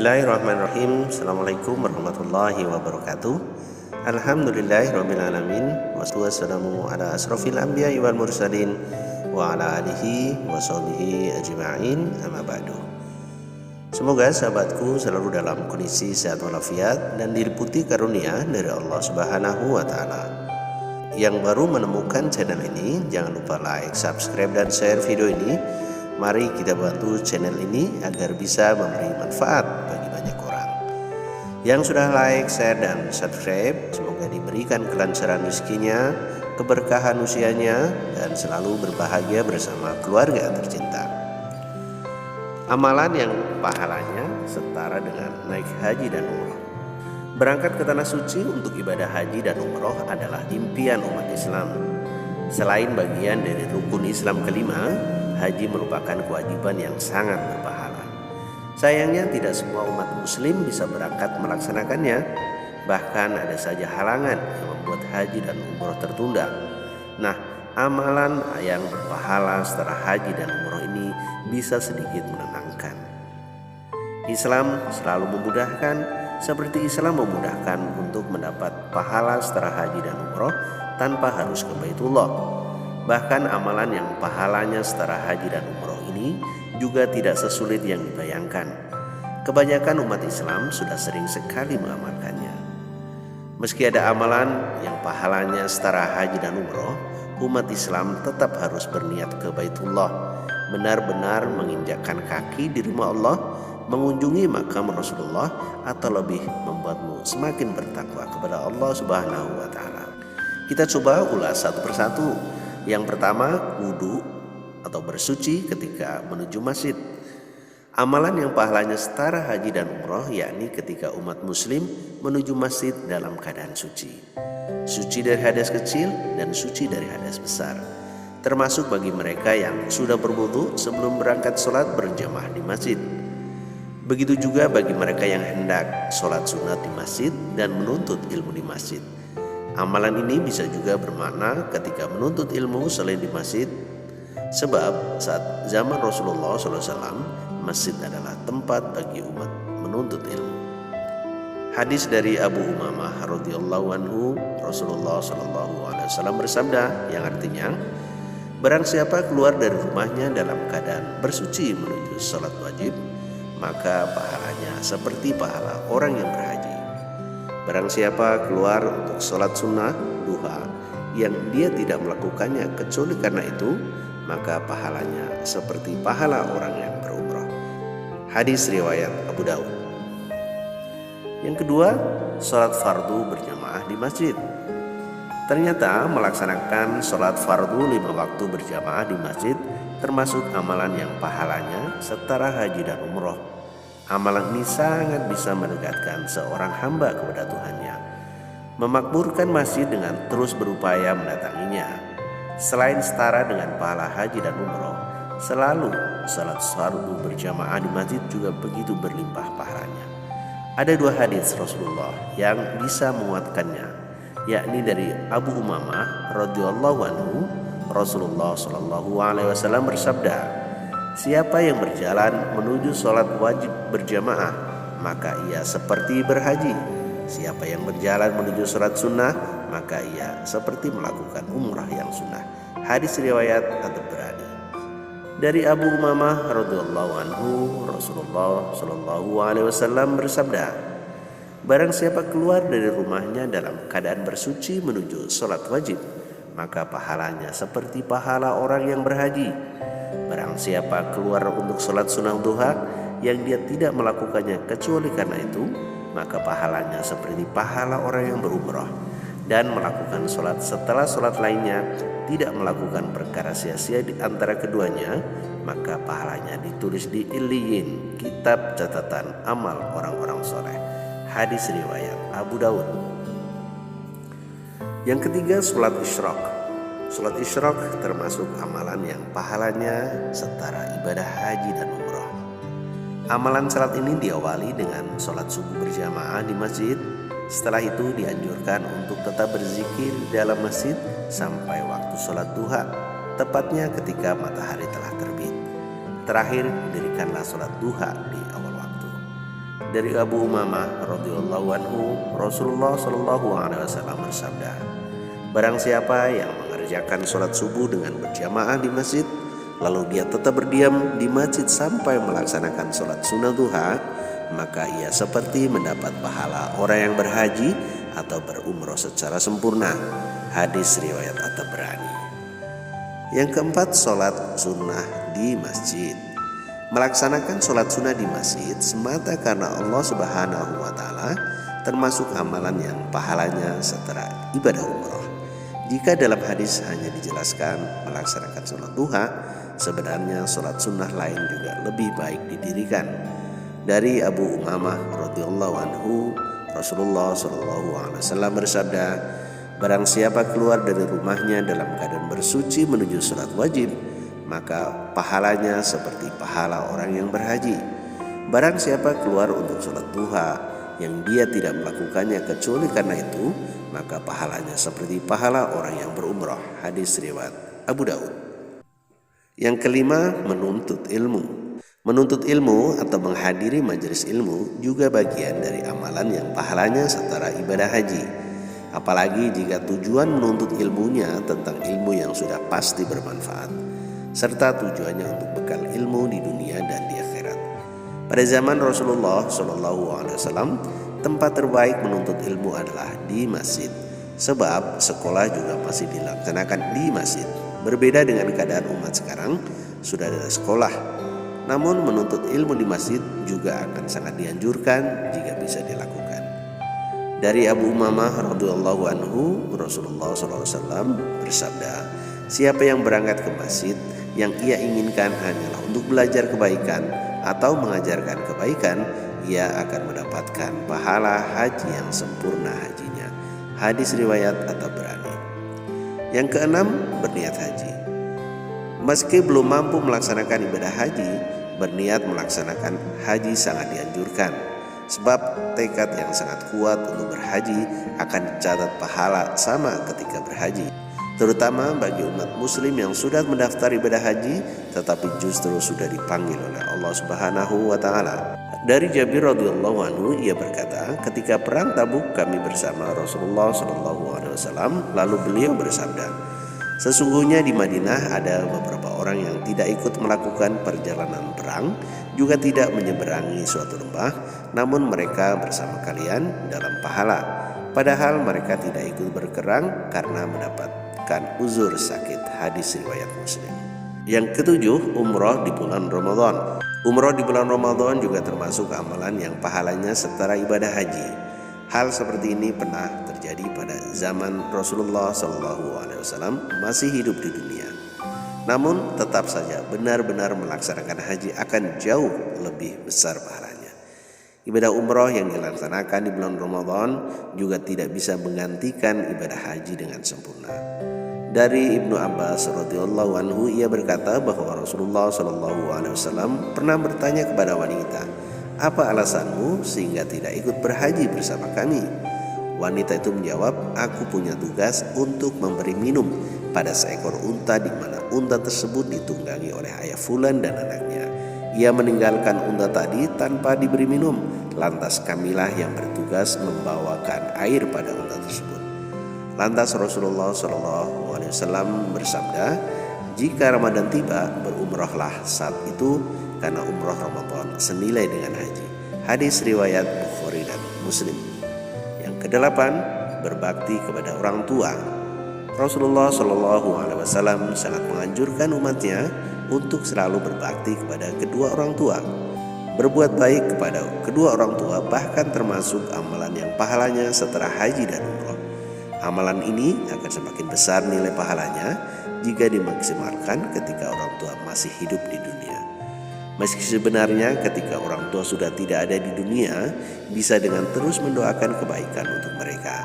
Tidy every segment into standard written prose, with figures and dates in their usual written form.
Bismillahirrahmanirrahim. Assalamualaikum warahmatullahi wabarakatuh. Alhamdulillahirrabbilalamin. Wassalamu ala asrofil anbiya'i wal mursalin wa ala alihi wa sahbihi ajma'in, amma ba'du. Semoga sahabatku selalu dalam kondisi sehat walafiat dan diliputi karunia dari Allah Subhanahu wa Ta'ala. Yang baru menemukan channel ini, jangan lupa like, subscribe, dan share video ini. Mari kita bantu channel ini agar bisa memberi manfaat bagi banyak orang. Yang sudah like, share, dan subscribe, semoga diberikan kelancaran rezekinya, keberkahan usianya, dan selalu berbahagia bersama keluarga tercinta. Amalan yang pahalanya setara dengan naik haji dan umroh. Berangkat ke tanah suci untuk ibadah haji dan umroh adalah impian umat Islam. Selain bagian dari rukun Islam kelima, haji merupakan kewajiban yang sangat berpahala. Sayangnya tidak semua umat muslim bisa berangkat melaksanakannya. Bahkan ada saja halangan yang membuat haji dan umroh tertunda. Nah, amalan yang berpahala setelah haji dan umroh ini bisa sedikit menenangkan. Islam selalu memudahkan, seperti Islam memudahkan untuk mendapat pahala setelah haji dan umroh tanpa harus ke Baitullah. Bahkan amalan yang pahalanya setara haji dan umroh ini juga tidak sesulit yang dibayangkan. Kebanyakan umat Islam sudah sering sekali mengamalkannya. Meski ada amalan yang pahalanya setara haji dan umroh, umat Islam tetap harus berniat ke Baitullah, benar-benar menginjakkan kaki di rumah Allah, mengunjungi makam Rasulullah, atau lebih membuatmu semakin bertakwa kepada Allah Subhanahu wa Ta'ala. Kita coba ulas satu persatu. Yang pertama, wudhu atau bersuci ketika menuju masjid. Amalan yang pahalanya setara haji dan umroh, yakni ketika umat muslim menuju masjid dalam keadaan suci. Suci dari hadas kecil dan suci dari hadas besar. Termasuk bagi mereka yang sudah berwudhu sebelum berangkat sholat berjamaah di masjid. Begitu juga bagi mereka yang hendak sholat sunat di masjid dan menuntut ilmu di masjid. Amalan ini bisa juga bermakna ketika menuntut ilmu selain di masjid, sebab saat zaman Rasulullah SAW, masjid adalah tempat bagi umat menuntut ilmu. Hadis dari Abu Umamah radhiyallahu anhu, Rasulullah SAW bersabda, yang artinya, barang siapa keluar dari rumahnya dalam keadaan bersuci menuju salat wajib, maka pahalanya seperti pahala orang yang berhaji. Barang siapa keluar untuk sholat sunnah duha yang dia tidak melakukannya kecuali karena itu, maka pahalanya seperti pahala orang yang berumrah. Hadis riwayat Abu Daud. Yang kedua, sholat fardu berjamaah di masjid. Ternyata melaksanakan sholat fardu 5 waktu berjamaah di masjid termasuk amalan yang pahalanya setara haji dan umroh. Amalan ini sangat bisa mendekatkan seorang hamba kepada Tuhannya, memakmurkan masjid dengan terus berupaya mendatanginya. Selain setara dengan pahala haji dan umroh, selalu salat fardu berjamaah di masjid juga begitu berlimpah pahalanya. Ada 2 hadis Rasulullah yang bisa menguatkannya, yakni dari Abu Umamah radhiyallahu anhu, Rasulullah SAW bersabda, siapa yang berjalan menuju sholat wajib berjamaah, maka ia seperti berhaji. Siapa yang berjalan menuju sholat sunnah, maka ia seperti melakukan umrah yang sunnah. Hadis riwayat At-Tabrani. Dari Abu Umamah radhiyallahu anhu, Rasulullah SAW bersabda, barang siapa keluar dari rumahnya dalam keadaan bersuci menuju sholat wajib, maka pahalanya seperti pahala orang yang berhaji. Barang siapa keluar untuk sholat sunnah duha yang dia tidak melakukannya kecuali karena itu, maka pahalanya seperti pahala orang yang berumrah. Dan melakukan sholat setelah sholat lainnya, tidak melakukan perkara sia-sia di antara keduanya, maka pahalanya ditulis di Illiyin, kitab catatan amal orang-orang soleh. Hadis riwayat Abu Daud. Yang ketiga, sholat isyraq. Sholat isyraq termasuk amalan yang pahalanya setara ibadah haji dan umroh. Amalan salat ini diawali dengan sholat subuh berjamaah di masjid. Setelah itu dianjurkan untuk tetap berzikir di dalam masjid sampai waktu sholat duha, tepatnya ketika matahari telah terbit. Terakhir, dirikanlah sholat duha di awal waktu. Dari Abu Umamah radhiyallahu anhu, Rasulullah shallallahu alaihi wasallam bersabda, barang siapa yang mengerjakan sholat subuh dengan berjamaah di masjid, lalu dia tetap berdiam di masjid sampai melaksanakan sholat sunnah duha, maka ia seperti mendapat pahala orang yang berhaji atau berumroh secara sempurna. Hadis riwayat At-Tabrani. Yang keempat, sholat sunnah di masjid. Melaksanakan sholat sunnah di masjid semata karena Allah Subhanahu wa Ta'ala termasuk amalan yang pahalanya setara ibadah umroh. Jika dalam hadis hanya dijelaskan melaksanakan sholat duha, sebenarnya sholat sunnah lain juga lebih baik didirikan. Dari Abu Umamah radhiyallahu anhu, Rasulullah shallallahu alaihi wasallam bersabda, barang siapa keluar dari rumahnya dalam keadaan bersuci menuju sholat wajib, maka pahalanya seperti pahala orang yang berhaji. Barang siapa keluar untuk sholat duha yang dia tidak melakukannya kecuali karena itu, maka pahalanya seperti pahala orang yang berumrah. Hadis riwayat Abu Daud. Yang kelima, menuntut ilmu. Menuntut ilmu atau menghadiri majelis ilmu juga bagian dari amalan yang pahalanya setara ibadah haji. Apalagi jika tujuan menuntut ilmunya tentang ilmu yang sudah pasti bermanfaat, serta tujuannya untuk bekal ilmu di dunia dan di akhirat. Pada zaman Rasulullah SAW, tempat terbaik menuntut ilmu adalah di masjid, sebab sekolah juga masih dilaksanakan di masjid. Berbeda dengan keadaan umat sekarang, sudah ada sekolah. Namun menuntut ilmu di masjid juga akan sangat dianjurkan jika bisa dilakukan. Dari Abu Umamah radhiyallahu anhu, Rasulullah SAW bersabda, siapa yang berangkat ke masjid yang ia inginkan hanyalah untuk belajar kebaikan atau mengajarkan kebaikan, ia akan mendapatkan pahala haji yang sempurna hajinya. Hadis riwayat At-Tabrani. Yang keenam, berniat haji. Meski belum mampu melaksanakan ibadah haji, berniat melaksanakan haji sangat dianjurkan, sebab tekad yang sangat kuat untuk berhaji akan dicatat pahala sama ketika berhaji, terutama bagi umat muslim yang sudah mendaftar ibadah haji tetapi justru sudah dipanggil oleh Allah Subhanahu wa Ta'ala. Dari Jabir radhiyallahu anhu, ia berkata, ketika perang Tabuk kami bersama Rasulullah SAW, lalu beliau bersabda, sesungguhnya di Madinah ada beberapa orang yang tidak ikut melakukan perjalanan perang, juga tidak menyeberangi suatu lembah, namun mereka bersama kalian dalam pahala, padahal mereka tidak ikut berperang karena mendapatkan uzur sakit. Hadis riwayat Muslim. Yang ketujuh, umroh di bulan Ramadan. Umroh di bulan Ramadan juga termasuk amalan yang pahalanya setara ibadah haji. Hal seperti ini pernah terjadi pada zaman Rasulullah SAW masih hidup di dunia. Namun tetap saja benar-benar melaksanakan haji akan jauh lebih besar pahalanya. Ibadah umroh yang dilaksanakan di bulan Ramadan juga tidak bisa menggantikan ibadah haji dengan sempurna. Dari Ibnu Abbas radhiyallahu anhu, ia berkata bahwa Rasulullah SAW pernah bertanya kepada wanita, apa alasanmu sehingga tidak ikut berhaji bersama kami? Wanita itu menjawab, aku punya tugas untuk memberi minum pada seekor unta di mana unta tersebut ditunggangi oleh ayah fulan dan anaknya. Ia meninggalkan unta tadi tanpa diberi minum, lantas kamilah yang bertugas membawakan air pada unta tersebut. Lantas Rasulullah SAW bersabda, jika Ramadan tiba, berumrahlah saat itu karena umrah Ramadan senilai dengan haji. Hadis riwayat Bukhari dan Muslim. Yang kedelapan, berbakti kepada orang tua. Rasulullah SAW sangat menganjurkan umatnya untuk selalu berbakti kepada kedua orang tua. Berbuat baik kepada kedua orang tua bahkan termasuk amalan yang pahalanya setara haji dan umrah. Amalan ini akan semakin besar nilai pahalanya jika dimaksimalkan ketika orang tua masih hidup di dunia. Meski sebenarnya ketika orang tua sudah tidak ada di dunia, bisa dengan terus mendoakan kebaikan untuk mereka.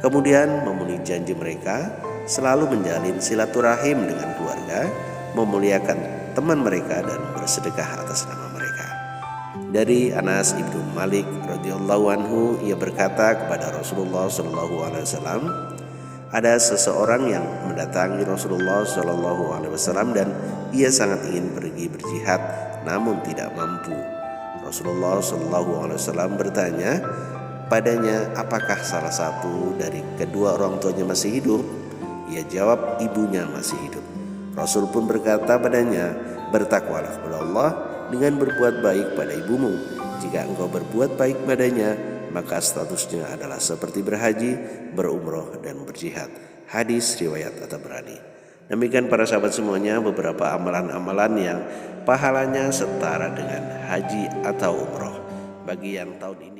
Kemudian memenuhi janji mereka, selalu menjalin silaturahim dengan keluarga, memuliakan teman mereka dan bersedekah atas nama mereka. Dari Anas ibnu Malik radhiyallahu anhu, ia berkata kepada Rasulullah SAW, ada seseorang yang mendatangi Rasulullah SAW dan ia sangat ingin pergi berjihad namun tidak mampu. Rasulullah SAW bertanya padanya, apakah salah satu dari kedua orang tuanya masih hidup? Ia jawab, ibunya masih hidup. Rasul pun berkata padanya, bertakwalah kepada Allah dengan berbuat baik pada ibumu. Jika engkau berbuat baik padanya, maka statusnya adalah seperti berhaji, berumroh, dan berjihad. Hadis riwayat At-Tabrani. Demikian para sahabat semuanya, beberapa amalan-amalan yang pahalanya setara dengan haji atau umroh bagi yang tahun ini